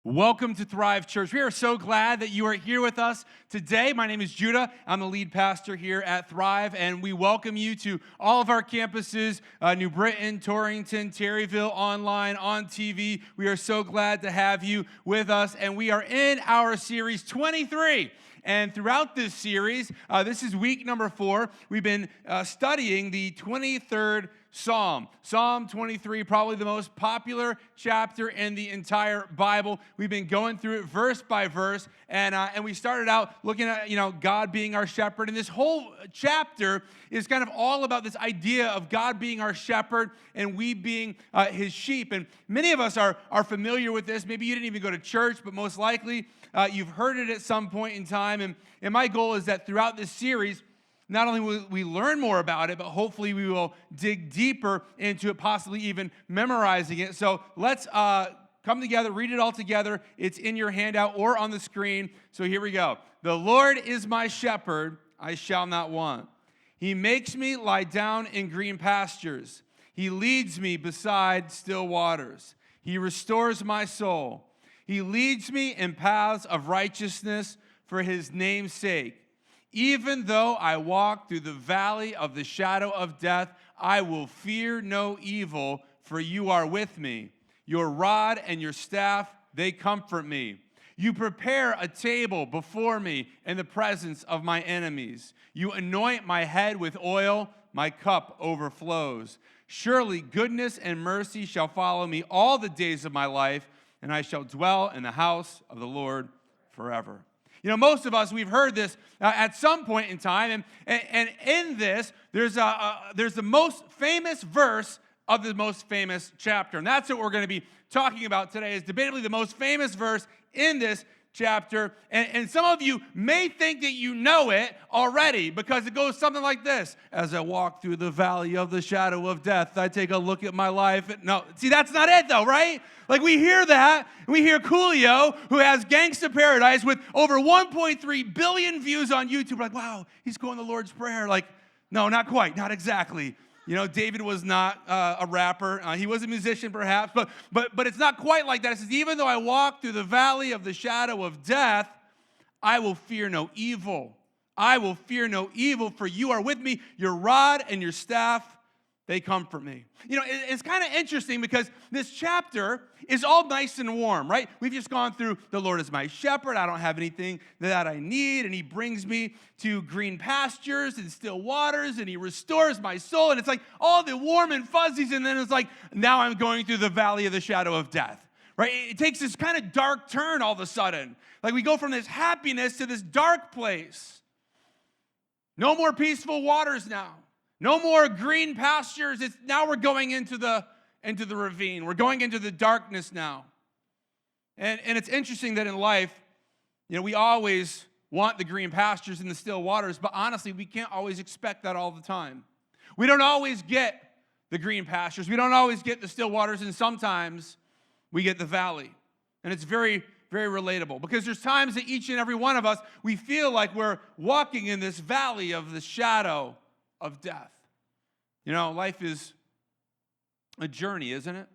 Welcome to Thrive Church. We are so glad that you are here with us today. My name is Judah. I'm the lead pastor here at Thrive, and we welcome you to all of our campuses, New Britain, Torrington, Terryville, online, on TV. We are so glad to have you with us, and we are in our series 23. And throughout this series, this is week number 4, we've been studying the 23rd Psalm. Psalm 23, probably the most popular chapter in the entire Bible. We've been going through it verse by verse, and we started out looking at, God being our shepherd. And this whole chapter is kind of all about this idea of God being our shepherd and we being his sheep. And many of us are familiar with this. Maybe you didn't even go to church, but most likely you've heard it at some point in time. And my goal is that throughout this series, not only will we learn more about it, but hopefully we will dig deeper into it, possibly even memorizing it. So let's come together, read it all together. It's in your handout or on the screen. So here we go. The Lord is my shepherd, I shall not want. He makes me lie down in green pastures. He leads me beside still waters. He restores my soul. He leads me in paths of righteousness for his name's sake. Even though I walk through the valley of the shadow of death, I will fear no evil, for you are with me. Your rod and your staff, they comfort me. You prepare a table before me in the presence of my enemies. You anoint my head with oil, my cup overflows. Surely goodness and mercy shall follow me all the days of my life, and I shall dwell in the house of the Lord forever. Most of us, we've heard this at some point in time, and in this, there's the most famous verse of the most famous chapter, and that's what we're going to be talking about today, is debatably the most famous verse in this chapter, and some of you may think that you know it already because it goes something like this. As I walk through the valley of the shadow of death, I take a look at my life. No, see, that's not it though, right? Like we hear that, and we hear Coolio, who has Gangsta Paradise with over 1.3 billion views on YouTube. Like, wow, he's going the Lord's Prayer. Like, no, not quite, not exactly. David was not a rapper. He was a musician, perhaps, but it's not quite like that. It says, even though I walk through the valley of the shadow of death, I will fear no evil. I will fear no evil, for you are with me. Your rod and your staff, they comfort me. It's kind of interesting because this chapter is all nice and warm, right? We've just gone through, the Lord is my shepherd. I don't have anything that I need, and he brings me to green pastures and still waters, and he restores my soul, and it's like all the warm and fuzzies, and then it's like, now I'm going through the valley of the shadow of death, right? It takes this kind of dark turn all of a sudden. Like we go from this happiness to this dark place. No more peaceful waters now. No more green pastures. Now we're going into the ravine. We're going into the darkness now. And it's interesting that in life, we always want the green pastures and the still waters, but honestly, we can't always expect that all the time. We don't always get the green pastures. We don't always get the still waters, and sometimes we get the valley. And it's very, very relatable because there's times that each and every one of us, we feel like we're walking in this valley of the shadow of death. Life is a journey, isn't it?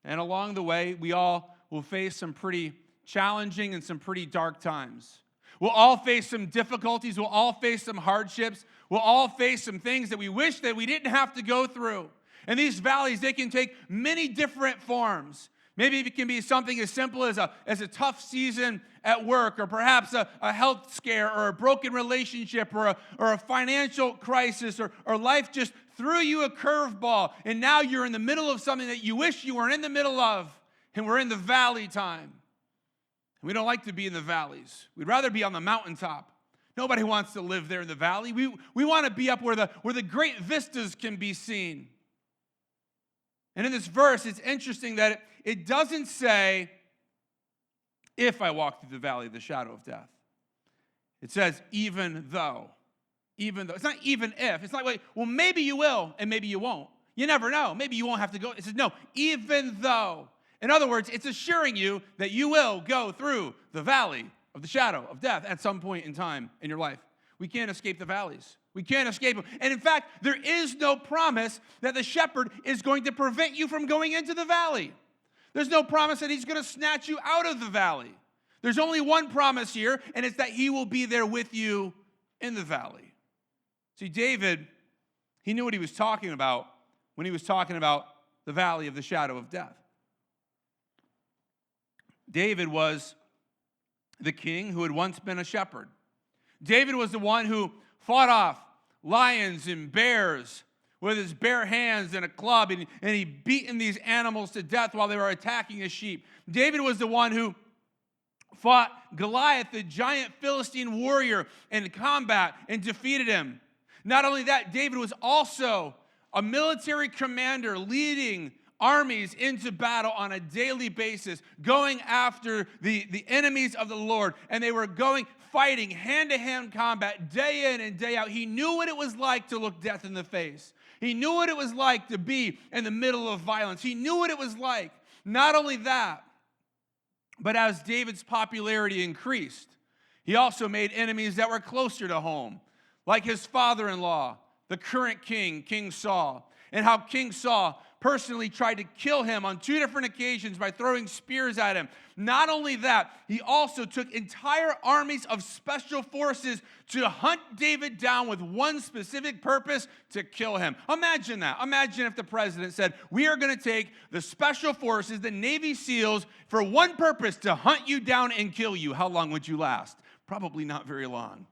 And along the way, we all will face some pretty challenging and some pretty dark times. We'll all face some difficulties. We'll all face some hardships. We'll all face some things that we wish that we didn't have to go through. And these valleys, they can take many different forms. Maybe it can be something as simple as a tough season at work, or perhaps a health scare, or a broken relationship, or a financial crisis, or life just threw you a curveball, and now you're in the middle of something that you wish you weren't in the middle of, and we're in the valley time. We don't like to be in the valleys. We'd rather be on the mountaintop. Nobody wants to live there in the valley. We want to be up where the great vistas can be seen. And in this verse, it's interesting that it doesn't say, if I walk through the valley of the shadow of death. It says, even though. Even though. It's not even if. It's not like, well, maybe you will and maybe you won't. You never know. Maybe you won't have to go. It says, no, even though. In other words, it's assuring you that you will go through the valley of the shadow of death at some point in time in your life. We can't escape the valleys. We can't escape them. And in fact, there is no promise that the shepherd is going to prevent you from going into the valley. There's no promise that he's going to snatch you out of the valley. There's only one promise here, and it's that he will be there with you in the valley. See, David, he knew what he was talking about when he was talking about the valley of the shadow of death. David was the king who had once been a shepherd. David was the one who fought off lions and bears with his bare hands and a club, and he beaten these animals to death while they were attacking his sheep. David was the one who fought Goliath, the giant Philistine warrior, in combat and defeated him. Not only that, David was also a military commander leading armies into battle on a daily basis, going after the enemies of the Lord. And they were fighting hand-to-hand combat day in and day out. He knew what it was like to look death in the face. He knew what it was like to be in the middle of violence. He knew what it was like. Not only that, but as David's popularity increased, he also made enemies that were closer to home, like his father-in-law, the current king, King Saul, and how King Saul personally tried to kill him on 2 different occasions by throwing spears at him. Not only that, he also took entire armies of special forces to hunt David down with one specific purpose: to kill him. Imagine that. Imagine if the president said, we are going to take the special forces, the Navy SEALs, for one purpose: to hunt you down and kill you. How long would you last? Probably not very long.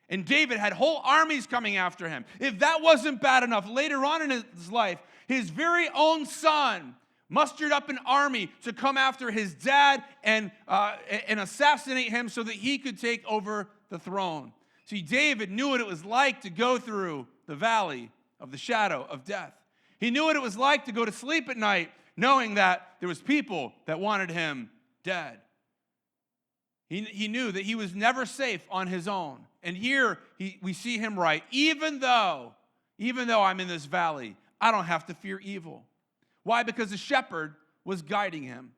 And David had whole armies coming after him. If that wasn't bad enough, later on in his life, his very own son mustered up an army to come after his dad and assassinate him so that he could take over the throne. See, David knew what it was like to go through the valley of the shadow of death. He knew what it was like to go to sleep at night knowing that there was people that wanted him dead. He knew that he was never safe on his own. And here we see him write, even though I'm in this valley, I don't have to fear evil. Why? Because the shepherd was guiding him.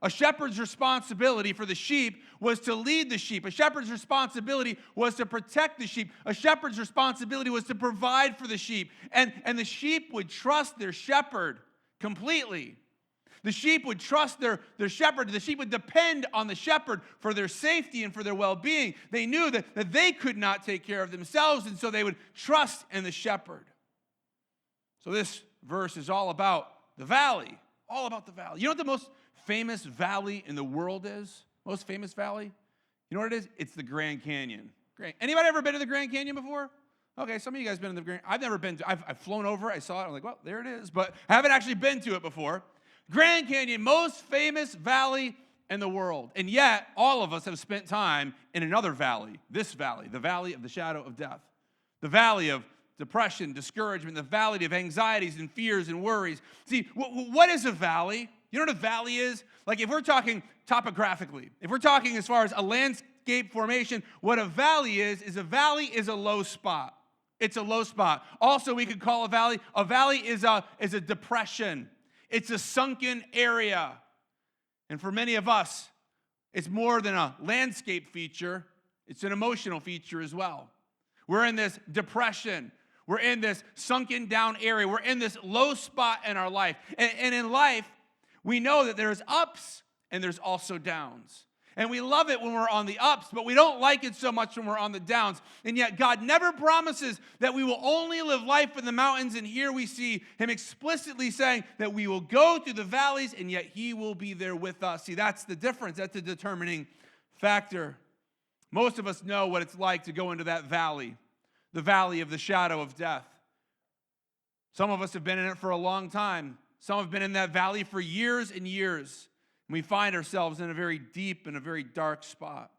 A shepherd's responsibility for the sheep was to lead the sheep. A shepherd's responsibility was to protect the sheep. A shepherd's responsibility was to provide for the sheep. And the sheep would trust their shepherd completely. The sheep would trust their shepherd. The sheep would depend on the shepherd for their safety and for their well-being. They knew that they could not take care of themselves, and so they would trust in the shepherd. So this verse is all about the valley, all about the valley. You know what the most famous valley in the world is? Most famous valley? You know what it is? It's the Grand Canyon. Anybody ever been to the Grand Canyon before? Okay, some of you guys been in the Grand. I've never been to. I've flown over. I saw it. I'm like, well, there it is. But I haven't actually been to it before. Grand Canyon, most famous valley in the world. And yet, all of us have spent time in another valley, this valley, the valley of the shadow of death, the valley of depression, discouragement, the valley of anxieties and fears and worries. See, what is a valley? You know what a valley is? Like if we're talking topographically, if we're talking as far as a landscape formation, what a valley is a low spot. It's a low spot. Also, we could call a valley is a depression. It's a sunken area. And for many of us, it's more than a landscape feature. It's an emotional feature as well. We're in this depression. We're in this sunken down area. We're in this low spot in our life. And in life, we know that there's ups and there's also downs. And we love it when we're on the ups, but we don't like it so much when we're on the downs. And yet God never promises that we will only live life in the mountains. And here we see him explicitly saying that we will go through the valleys and yet he will be there with us. See, that's the difference. That's the determining factor. Most of us know what it's like to go into that valley, the valley of the shadow of death. Some of us have been in it for a long time. Some have been in that valley for years and years. And we find ourselves in a very deep and a very dark spot.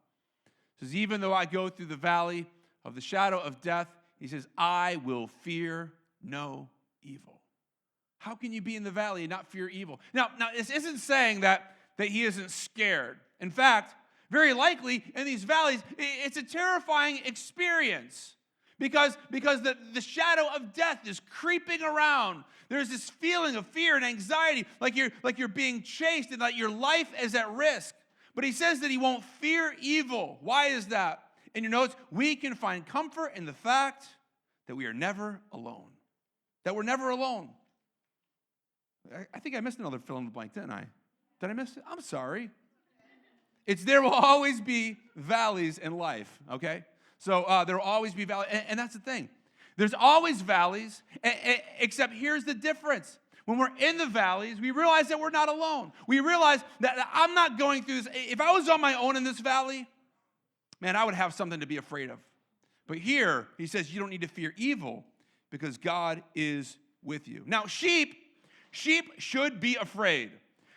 He says, even though I go through the valley of the shadow of death, he says, I will fear no evil. How can you be in the valley and not fear evil? Now this isn't saying that he isn't scared. In fact, very likely in these valleys, it's a terrifying experience. Because the shadow of death is creeping around. There's this feeling of fear and anxiety, like you're being chased and that your life is at risk. But he says that he won't fear evil. Why is that? In your notes, we can find comfort in the fact that we are never alone. That we're never alone. I think I missed another fill in the blank, didn't I? Did I miss it? I'm sorry. There will always be valleys in life, okay? So there will always be valleys, and that's the thing. There's always valleys, except here's the difference. When we're in the valleys, we realize that we're not alone. We realize that I'm not going through this. If I was on my own in this valley, man, I would have something to be afraid of. But here, he says you don't need to fear evil because God is with you. Now, sheep should be afraid.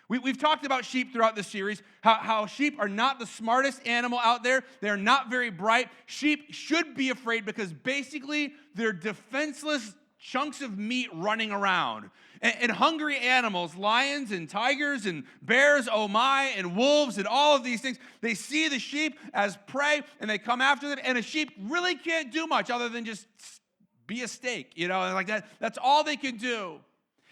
We've talked about sheep throughout this series, how sheep are not the smartest animal out there. They're not very bright. Sheep should be afraid because basically they're defenseless chunks of meat running around. And hungry animals, lions and tigers and bears, oh my, and wolves and all of these things, they see the sheep as prey and they come after them. And a sheep really can't do much other than just be a steak, and like that. That's all they can do.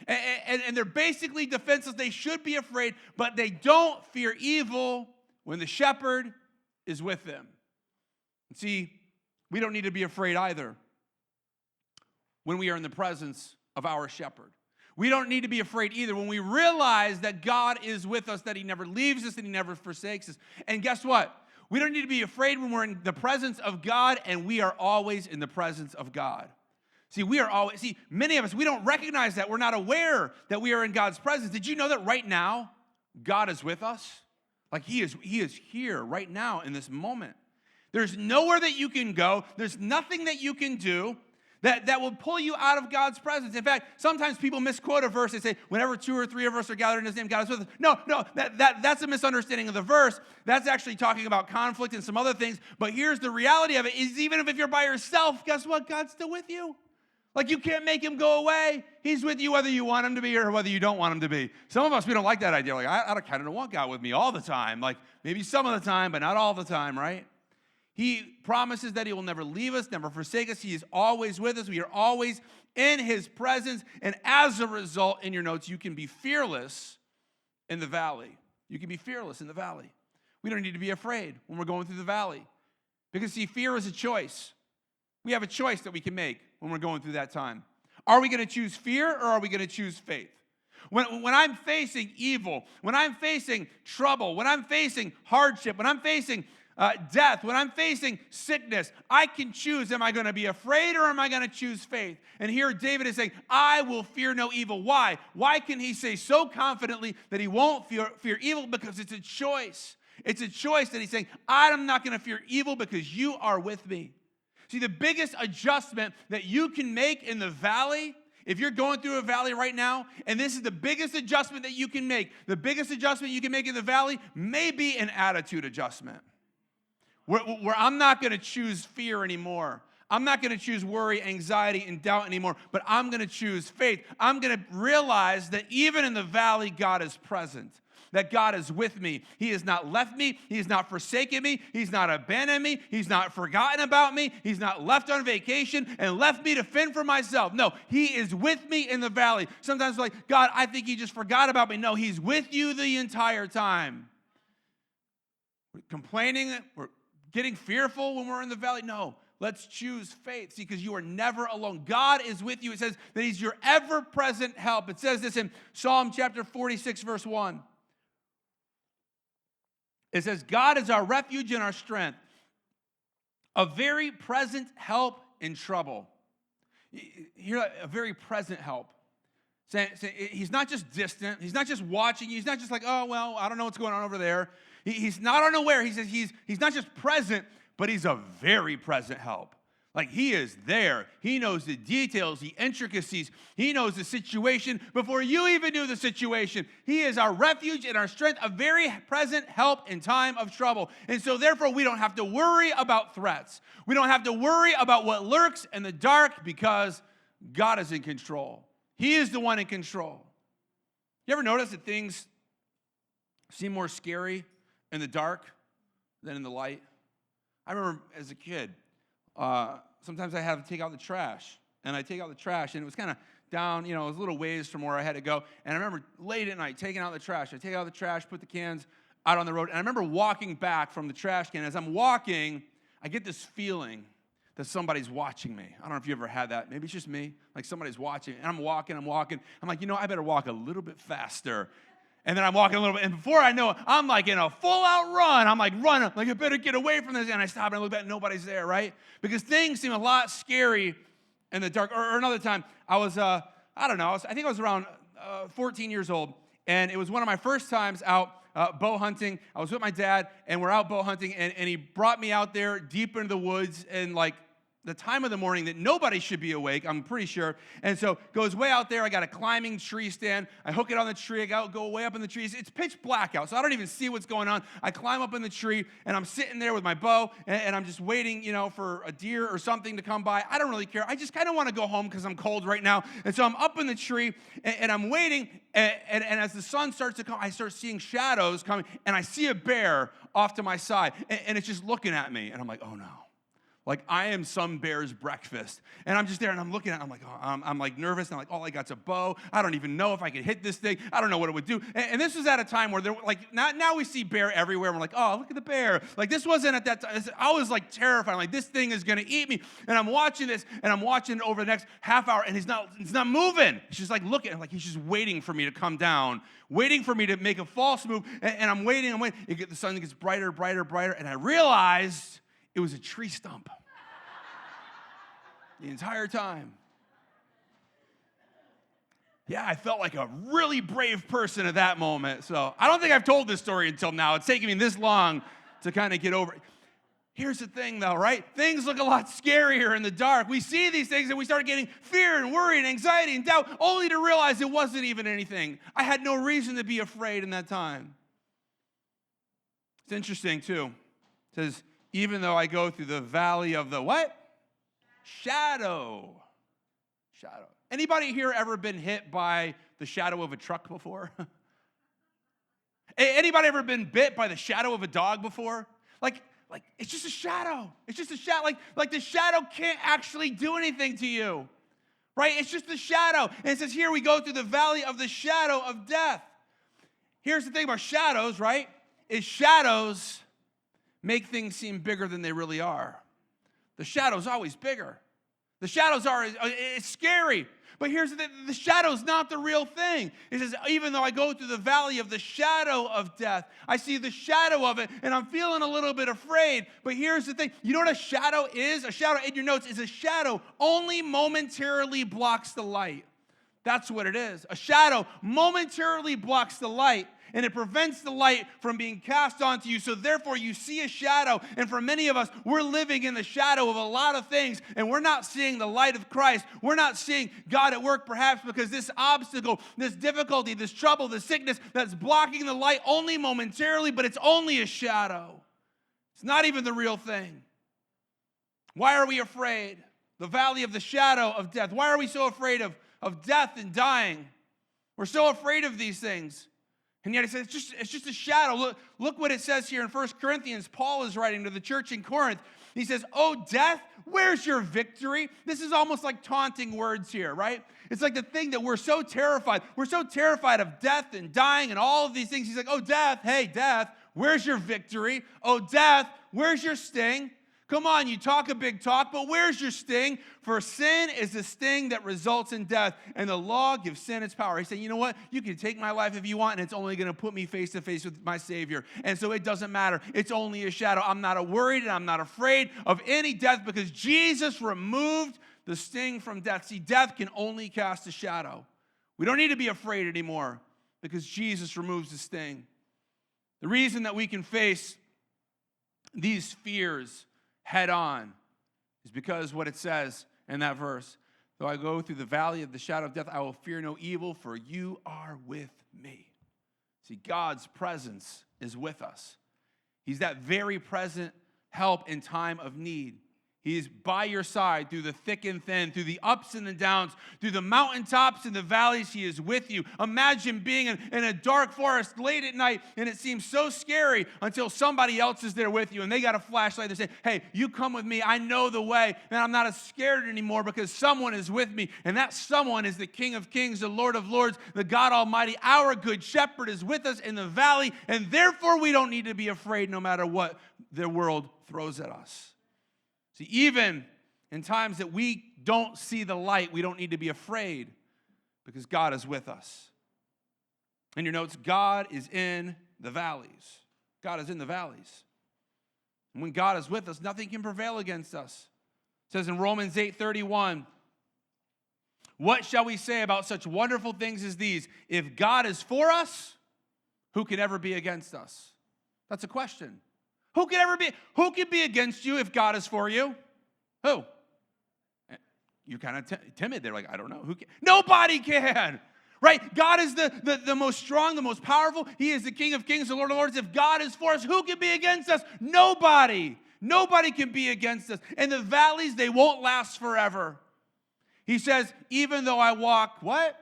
And they're basically defenseless. They should be afraid, but they don't fear evil when the shepherd is with them. And see, we don't need to be afraid either when we are in the presence of our shepherd. We don't need to be afraid either when we realize that God is with us, that he never leaves us, that he never forsakes us. And guess what? We don't need to be afraid when we're in the presence of God, and we are always in the presence of God. Many of us, we don't recognize that. We're not aware that we are in God's presence. Did you know that right now, God is with us? Like he is here right now in this moment. There's nowhere that you can go. There's nothing that you can do that will pull you out of God's presence. In fact, sometimes people misquote a verse. They say, whenever 2 or 3 of us are gathered in his name, God is with us. No, that's a misunderstanding of the verse. That's actually talking about conflict and some other things. But here's the reality of it, is even if you're by yourself, guess what? God's still with you. Like you can't make him go away. He's with you whether you want him to be or whether you don't want him to be. Some of us, we don't like that idea. Like, I kind of don't want God with me all the time. Like maybe some of the time, but not all the time, right? He promises that he will never leave us, never forsake us. He is always with us. We are always in his presence. And as a result, in your notes, you can be fearless in the valley. You can be fearless in the valley. We don't need to be afraid when we're going through the valley. Because see, fear is a choice. We have a choice that we can make when we're going through that time. Are we going to choose fear or are we going to choose faith? When I'm facing evil, when I'm facing trouble, when I'm facing hardship, when I'm facing death, when I'm facing sickness, I can choose, am I going to be afraid or am I going to choose faith? And here David is saying, I will fear no evil. Why? Why can he say so confidently that he won't fear evil? Because it's a choice. It's a choice that he's saying, I'm not going to fear evil because you are with me. See, the biggest adjustment that you can make in the valley, if you're going through a valley right now, and this is the biggest adjustment that you can make, the biggest adjustment you can make in the valley may be an attitude adjustment. Where I'm not going to choose fear anymore. I'm not going to choose worry, anxiety, and doubt anymore, but I'm going to choose faith. I'm going to realize that even in the valley, God is present. That God is with me. He has not left me. He has not forsaken me. He's not abandoned me. He's not forgotten about me. He's not left on vacation and left me to fend for myself. No, he is with me in the valley. Sometimes we're like, God, I think he just forgot about me. No, he's with you the entire time. We're complaining, we're getting fearful when we're in the valley. No, let's choose faith. See, because you are never alone. God is with you. It says that he's your ever-present help. It says this in Psalm chapter 46, verse 1. It says, God is our refuge and our strength, a very present help in trouble. Here, a very present help. He's not just distant. He's not just watching you. He's not just like, oh, well, I don't know what's going on over there. He's not unaware. He says he's not just present, but he's a very present help. Like he is there. He knows the details, the intricacies. He knows the situation before you even knew the situation. He is our refuge and our strength, a very present help in time of trouble. And so therefore, we don't have to worry about threats. We don't have to worry about what lurks in the dark because God is in control. He is the one in control. You ever notice that things seem more scary in the dark than in the light? I remember as a kid, sometimes I had to take out the trash. And I take out the trash, and it was kind of down, it was a little ways from where I had to go. And I remember late at night taking out the trash. I take out the trash, put the cans out on the road. And I remember walking back from the trash can. As I'm walking, I get this feeling that somebody's watching me. I don't know if you ever had that. Maybe it's just me. Like somebody's watching. And I'm walking. I'm like, I better walk a little bit faster. And then I'm walking a little bit, and before I know it, I'm like in a full-out run. I'm like running, like I better get away from this. And I stop and I look back, and nobody's there, right? Because things seem a lot scary in the dark. Or another time, I was, I don't know, I think I was around 14 years old, and it was one of my first times out bow hunting. I was with my dad, and we're out bow hunting, and he brought me out there deep into the woods, and like the time of the morning that nobody should be awake, I'm pretty sure. And so goes way out there. I got a climbing tree stand. I hook it on the tree. I go way up in the trees. It's pitch black out, so I don't even see what's going on. I climb up in the tree, and I'm sitting there with my bow, and I'm just waiting, for a deer or something to come by. I don't really care. I just kind of want to go home because I'm cold right now. And so I'm up in the tree, and I'm waiting, and as the sun starts to come, I start seeing shadows coming, and I see a bear off to my side, and it's just looking at me, and I'm like, oh no. Like I am some bear's breakfast. And I'm just there and I'm looking at it. I'm like, I'm like nervous. And I'm like, all I got's a bow. I don't even know if I could hit this thing. I don't know what it would do. And this was at a time where now we see bear everywhere. We're like, oh, look at the bear. Like this wasn't at that time. I was like terrified. I'm like, this thing is going to eat me. And I'm watching this and I'm watching it over the next half hour. And he's not moving. He's just like looking. I'm like, he's just waiting for me to come down, waiting for me to make a false move. And I'm waiting. The sun gets brighter, brighter, brighter. And I realized it was a tree stump. The entire time. Yeah, I felt like a really brave person at that moment. So I don't think I've told this story until now. It's taken me this long to kind of get over it. Here's the thing, though, right? Things look a lot scarier in the dark. We see these things and we start getting fear and worry and anxiety and doubt, only to realize it wasn't even anything. I had no reason to be afraid in that time. It's interesting, too. It says, even though I go through the valley of the what? Shadow. Anybody here ever been hit by the shadow of a truck before? Anybody ever been bit by the shadow of a dog before? Like it's just a shadow. It's just a shadow. Like the shadow can't actually do anything to you. Right? It's just a shadow. And it says here we go through the valley of the shadow of death. Here's the thing about shadows, right? Is shadows make things seem bigger than they really are. The shadow's always bigger. The shadows it's scary. But here's the thing, the shadow's not the real thing. It says, even though I go through the valley of the shadow of death, I see the shadow of it, and I'm feeling a little bit afraid. But here's the thing, you know what a shadow is? A shadow in your notes is a shadow only momentarily blocks the light. That's what it is. A shadow momentarily blocks the light, and it prevents the light from being cast onto you. So therefore, you see a shadow. And for many of us, we're living in the shadow of a lot of things, and we're not seeing the light of Christ. We're not seeing God at work, perhaps because this obstacle, this difficulty, this trouble, this sickness that's blocking the light only momentarily, but it's only a shadow. It's not even the real thing. Why are we afraid? The valley of the shadow of death. Why are we so afraid of death and dying? We're so afraid of these things. And yet he says, it's just a shadow. Look what it says here in 1 Corinthians. Paul is writing to the church in Corinth. He says, oh, death, where's your victory? This is almost like taunting words here, right? It's like the thing that we're so terrified. We're so terrified of death and dying and all of these things. He's like, oh, death, hey, death, where's your victory? Oh, death, where's your sting? Come on, you talk a big talk, but where's your sting? For sin is the sting that results in death, and the law gives sin its power. He's saying, you know what? You can take my life if you want, and it's only going to put me face to face with my Savior. And so it doesn't matter. It's only a shadow. I'm not worried, and I'm not afraid of any death because Jesus removed the sting from death. See, death can only cast a shadow. We don't need to be afraid anymore because Jesus removes the sting. The reason that we can face these fears head on is because what it says in that verse, though I go through the valley of the shadow of death, I will fear no evil, for you are with me. See, God's presence is with us. He's that very present help in time of need. He is by your side through the thick and thin, through the ups and the downs, through the mountaintops and the valleys. He is with you. Imagine being in a dark forest late at night, and it seems so scary until somebody else is there with you, and they got a flashlight. They say, hey, you come with me. I know the way, and I'm not as scared anymore because someone is with me, and that someone is the King of Kings, the Lord of Lords, the God Almighty. Our good shepherd is with us in the valley, and therefore we don't need to be afraid no matter what the world throws at us. See, even in times that we don't see the light, we don't need to be afraid because God is with us. In your notes, God is in the valleys. God is in the valleys. And when God is with us, nothing can prevail against us. It says in Romans 8:31, what shall we say about such wonderful things as these? If God is for us, who can ever be against us? That's a question. Who can be against you if God is for you? Who? You're kind of timid. They're like, I don't know. Who can? Nobody can. Right? God is the most strong, the most powerful. He is the King of kings, the Lord of lords. If God is for us, who can be against us? Nobody. Nobody can be against us. And the valleys, they won't last forever. He says, even though I walk, what?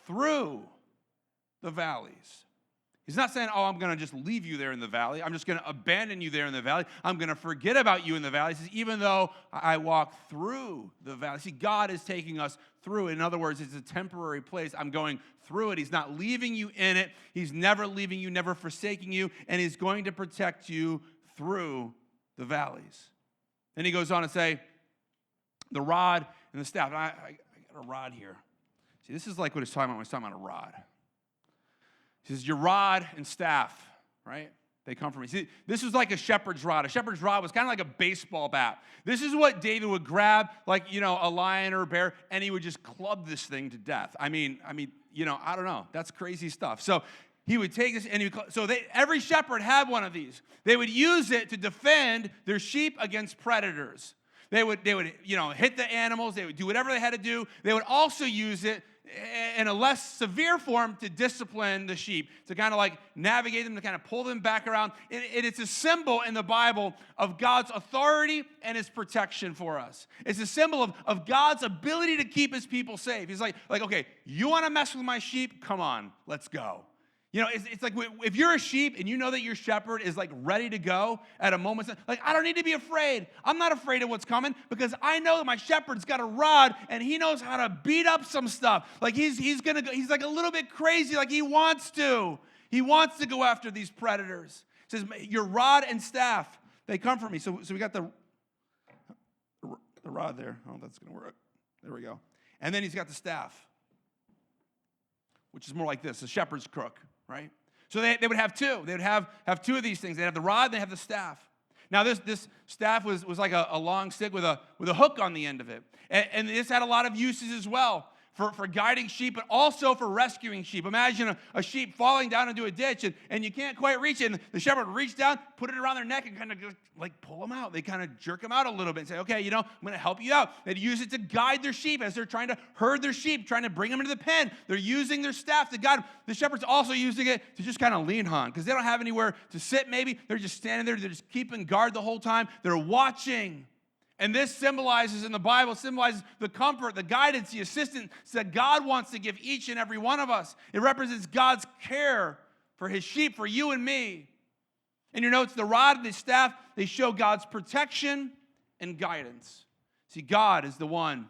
Through the valleys. He's not saying, oh, I'm going to just leave you there in the valley. I'm just going to abandon you there in the valley. I'm going to forget about you in the valley. He says, even though I walk through the valley. See, God is taking us through it. In other words, it's a temporary place. I'm going through it. He's not leaving you in it. He's never leaving you, never forsaking you, and he's going to protect you through the valleys. Then he goes on to say, the rod and the staff. And I got a rod here. See, this is like what he's talking about when he's talking about a rod. He says, your rod and staff, right? They come from me. See, this was like a shepherd's rod. A shepherd's rod was kind of like a baseball bat. This is what David would grab, like, a lion or a bear, and he would just club this thing to death. I mean, I don't know. That's crazy stuff. So he would take this, and every shepherd had one of these. They would use it to defend their sheep against predators. They would hit the animals. They would do whatever they had to do. They would also use it in a less severe form to discipline the sheep, to kind of like navigate them, to kind of pull them back around. It's a symbol in the Bible of God's authority and his protection for us. It's a symbol of God's ability to keep his people safe. He's like, okay, you want to mess with my sheep? Come on, let's go. It's like if you're a sheep and you know that your shepherd is like ready to go at a moment, like, I don't need to be afraid. I'm not afraid of what's coming because I know that my shepherd's got a rod and he knows how to beat up some stuff. Like he's like a little bit crazy, like he wants to. He wants to go after these predators. He says, your rod and staff, they comfort me. So we got the rod there. Oh, that's going to work. There we go. And then he's got the staff, which is more like this, a shepherd's crook. Right? So they would have two. They would have two of these things. They'd have the rod, and they have the staff. Now, this staff was like a long stick with a hook on the end of it. And this had a lot of uses as well for guiding sheep, but also for rescuing sheep. Imagine a sheep falling down into a ditch, and you can't quite reach it. And the shepherd would reach down, put it around their neck, and kind of like pull them out. They kind of jerk them out a little bit and say, okay, I'm going to help you out. They'd use it to guide their sheep as they're trying to herd their sheep, trying to bring them into the pen. They're using their staff to guide them. The shepherd's also using it to just kind of lean on because they don't have anywhere to sit maybe. They're just standing there. They're just keeping guard the whole time. They're watching. And this symbolizes, in the Bible, the comfort, the guidance, the assistance that God wants to give each and every one of us. It represents God's care for his sheep, for you and me. In your notes, the rod and the staff, they show God's protection and guidance. See, God is the one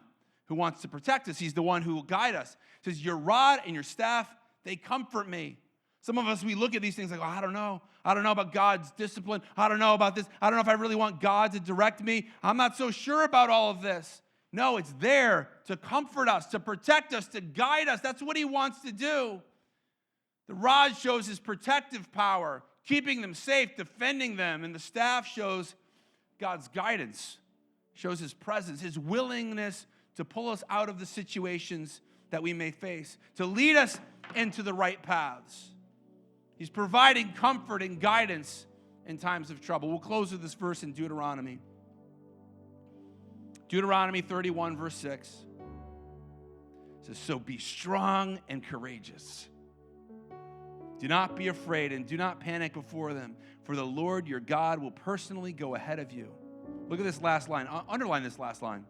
who wants to protect us. He's the one who will guide us. It says, your rod and your staff, they comfort me. Some of us, we look at these things like, I don't know. I don't know about God's discipline. I don't know about this. I don't know if I really want God to direct me. I'm not so sure about all of this. No, it's there to comfort us, to protect us, to guide us. That's what he wants to do. The rod shows his protective power, keeping them safe, defending them. And the staff shows God's guidance, shows his presence, his willingness to pull us out of the situations that we may face, to lead us into the right paths. He's providing comfort and guidance in times of trouble. We'll close with this verse in Deuteronomy. Deuteronomy 31, verse 6. It says, so be strong and courageous. Do not be afraid and do not panic before them, for the Lord your God will personally go ahead of you. Look at this last line. Underline this last line.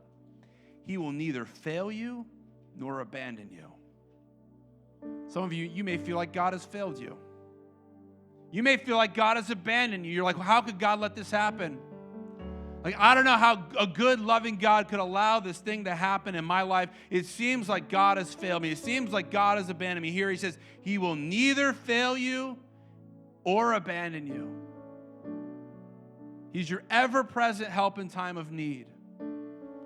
He will neither fail you nor abandon you. Some of you may feel like God has failed you. You may feel like God has abandoned you. You're like, well, how could God let this happen? Like, I don't know how a good, loving God could allow this thing to happen in my life. It seems like God has failed me. It seems like God has abandoned me. Here he says, he will neither fail you or abandon you. He's your ever-present help in time of need.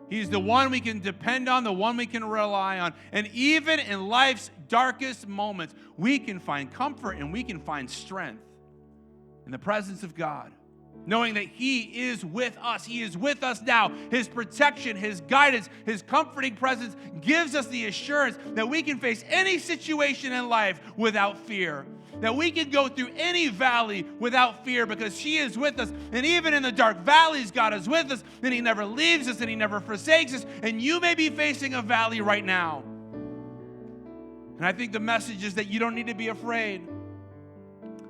He's the one we can depend on, the one we can rely on. And even in life's darkest moments, we can find comfort and we can find strength in the presence of God, knowing that He is with us. He is with us now. His protection, His guidance, His comforting presence gives us the assurance that we can face any situation in life without fear, that we can go through any valley without fear because He is with us. And even in the dark valleys, God is with us, and He never leaves us, and He never forsakes us. And you may be facing a valley right now. And I think the message is that you don't need to be afraid.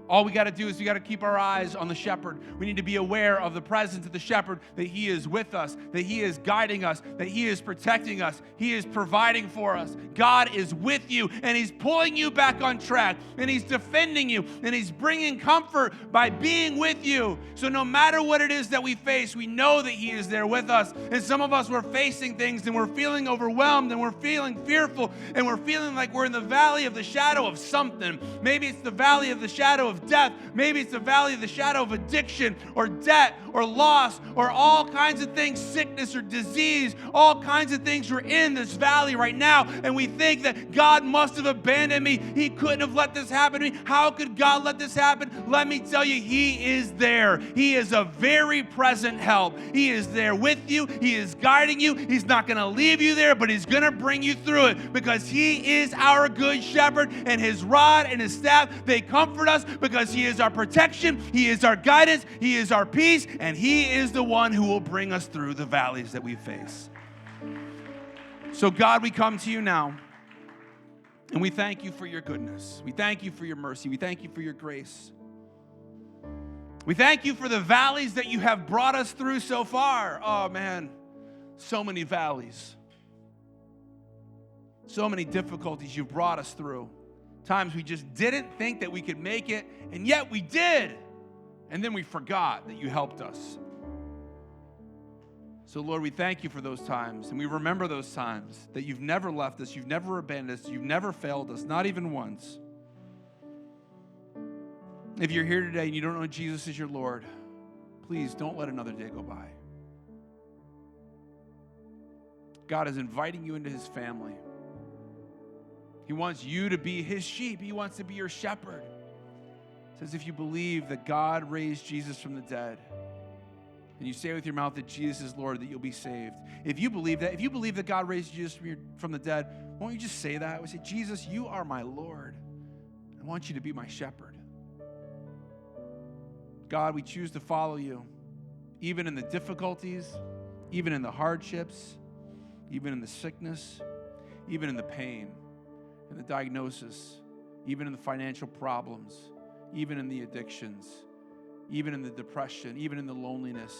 All we got to do is we got to keep our eyes on the shepherd. We need to be aware of the presence of the shepherd, that He is with us, that He is guiding us, that He is protecting us, He is providing for us. God is with you, and He's pulling you back on track, and He's defending you, and He's bringing comfort by being with you. So no matter what it is that we face, we know that He is there with us. And some of us, we're facing things, and we're feeling overwhelmed, and we're feeling fearful, and we're feeling like we're in the valley of the shadow of something. Maybe it's the valley of the shadow of death. Maybe it's the valley of the shadow of addiction or debt or loss or all kinds of things, sickness or disease, all kinds of things. We're in this valley right now, and we think that God must have abandoned me. He couldn't have let this happen to me. How could God let this happen? Let me tell you, He is there. He is a very present help. He is there with you. He is guiding you. He's not going to leave you there, but He's going to bring you through it because He is our good shepherd, and His rod and His staff, they comfort us because He is our protection, He is our guidance, He is our peace, and He is the one who will bring us through the valleys that we face. So God, we come to You now, and we thank You for Your goodness. We thank You for Your mercy. We thank You for Your grace. We thank You for the valleys that You have brought us through so far. Oh man, so many valleys. So many difficulties You've brought us through. Times we just didn't think that we could make it, and yet we did. And then we forgot that You helped us. So Lord, we thank You for those times, and we remember those times that You've never left us, You've never abandoned us, You've never failed us, not even once. If you're here today and you don't know Jesus as your Lord, please don't let another day go by. God is inviting you into His family. He wants you to be His sheep. He wants to be your shepherd. It says if you believe that God raised Jesus from the dead, and you say with your mouth that Jesus is Lord, that you'll be saved. If you believe that God raised Jesus from the dead, won't you just say that? We say, Jesus, You are my Lord. I want You to be my shepherd. God, we choose to follow You, even in the difficulties, even in the hardships, even in the sickness, even in the pain, in the diagnosis, even in the financial problems, even in the addictions, even in the depression, even in the loneliness.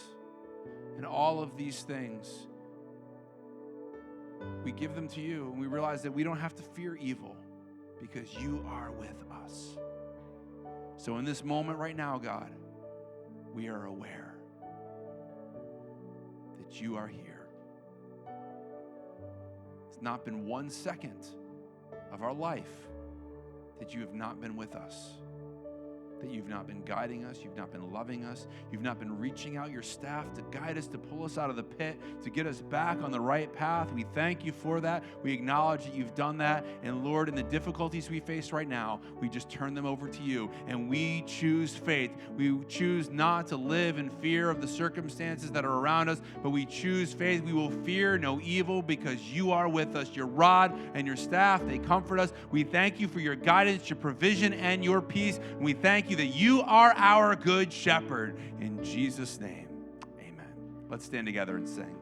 And all of these things, we give them to You, and we realize that we don't have to fear evil because You are with us. So in this moment right now, God, we are aware that You are here. It's not been 1 second of our life that You have not been with us, that You've not been guiding us, You've not been loving us, You've not been reaching out Your staff to guide us, to pull us out of the pit, to get us back on the right path. We thank You for that. We acknowledge that You've done that. And Lord, in the difficulties we face right now, we just turn them over to You, and we choose faith. We choose not to live in fear of the circumstances that are around us, but we choose faith. We will fear no evil because You are with us. Your rod and Your staff, they comfort us. We thank You for Your guidance, Your provision, and Your peace. And we thank You that You are our good shepherd. In Jesus' name, amen. Let's stand together and sing.